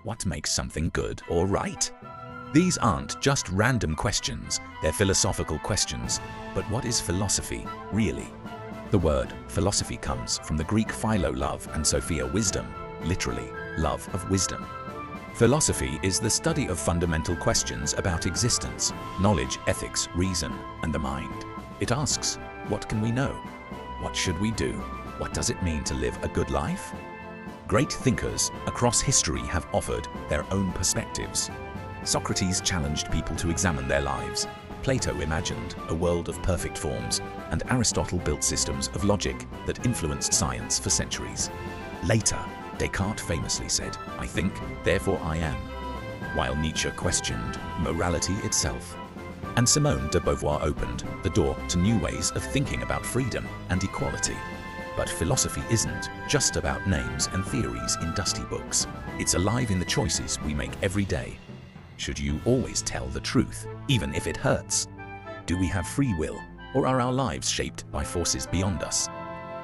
What makes something good or right? These aren't just random questions, they're philosophical questions. But what is philosophy, really? The word philosophy comes from the Greek philo, love, and sophia, wisdom, literally, love of wisdom. Philosophy is the study of fundamental questions about existence, knowledge, ethics, reason, and the mind. It asks, what can we know? What should we do? What does it mean to live a good life? Great thinkers across history have offered their own perspectives. Socrates challenged people to examine their lives. Plato imagined a world of perfect forms, and Aristotle built systems of logic that influenced science for centuries. Later, Descartes famously said, "I think, therefore I am," while Nietzsche questioned morality itself. And Simone de Beauvoir opened the door to new ways of thinking about freedom and equality. But philosophy isn't just about names and theories in dusty books. It's alive in the choices we make every day. Should you always tell the truth, even if it hurts? Do we have free will, or are our lives shaped by forces beyond us?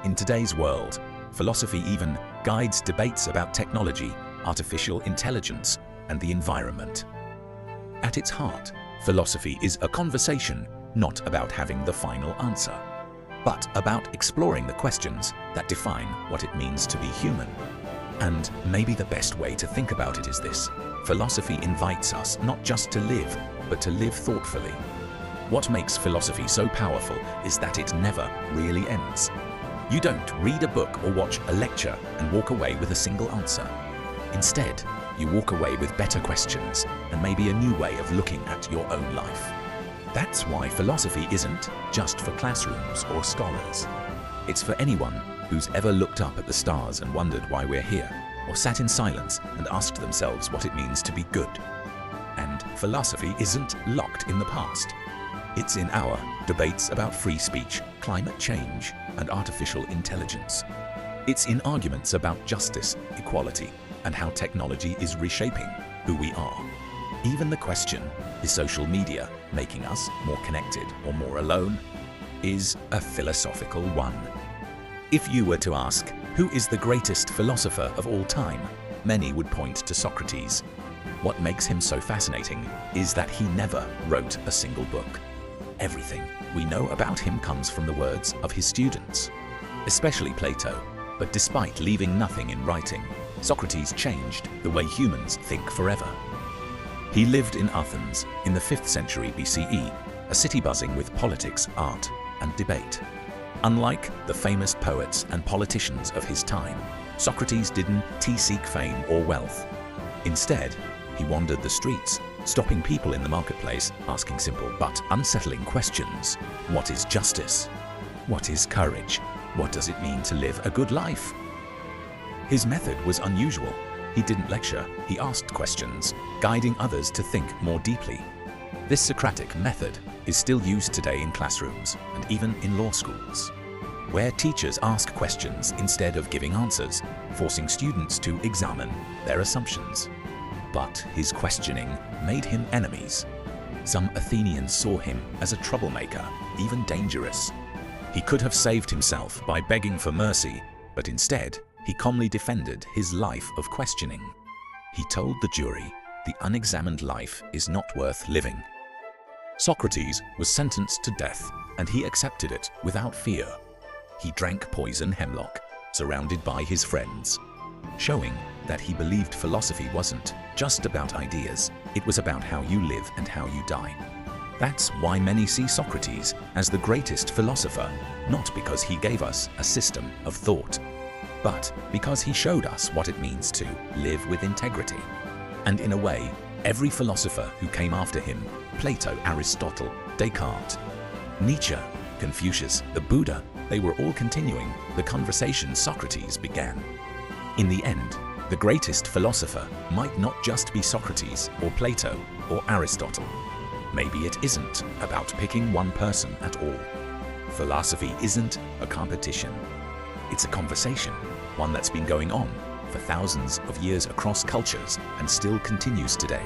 In today's world, philosophy even guides debates about technology, artificial intelligence, and the environment. At its heart, philosophy is a conversation not about having the final answer, but about exploring the questions that define what it means to be human. And maybe the best way to think about it is this: philosophy invites us not just to live, but to live thoughtfully. What makes philosophy so powerful is that it never really ends. You don't read a book or watch a lecture and walk away with a single answer. Instead, you walk away with better questions and maybe a new way of looking at your own life. That's why philosophy isn't just for classrooms or scholars. It's for anyone who's ever looked up at the stars and wondered why we're here, or sat in silence and asked themselves what it means to be good. And philosophy isn't locked in the past. It's in our debates about free speech, climate change, and artificial intelligence. It's in arguments about justice, equality, and how technology is reshaping who we are. Even the question, is social media making us more connected or more alone, is a philosophical one. If you were to ask, who is the greatest philosopher of all time, many would point to Socrates. What makes him so fascinating is that he never wrote a single book. Everything we know about him comes from the words of his students, especially Plato. But despite leaving nothing in writing, Socrates changed the way humans think forever. He lived in Athens in the 5th century BCE, a city buzzing with politics, art, and debate. Unlike the famous poets and politicians of his time, Socrates didn't seek fame or wealth. Instead, he wandered the streets, stopping people in the marketplace, asking simple but unsettling questions. What is justice? What is courage? What does it mean to live a good life? His method was unusual. He didn't lecture, he asked questions, guiding others to think more deeply. This Socratic method is still used today in classrooms and even in law schools, where teachers ask questions instead of giving answers, forcing students to examine their assumptions. But his questioning made him enemies. Some Athenians saw him as a troublemaker, even dangerous. He could have saved himself by begging for mercy, but instead, he calmly defended his life of questioning. He told the jury, the unexamined life is not worth living. Socrates was sentenced to death, and he accepted it without fear. He drank poison hemlock, surrounded by his friends, showing that he believed philosophy wasn't just about ideas, it was about how you live and how you die. That's why many see Socrates as the greatest philosopher, not because he gave us a system of thought, but because he showed us what it means to live with integrity. And in a way, every philosopher who came after him, Plato, Aristotle, Descartes, Nietzsche, Confucius, the Buddha, they were all continuing the conversation Socrates began. In the end, the greatest philosopher might not just be Socrates or Plato or Aristotle. Maybe it isn't about picking one person at all. Philosophy isn't a competition. It's a conversation, one that's been going on for thousands of years across cultures and still continues today.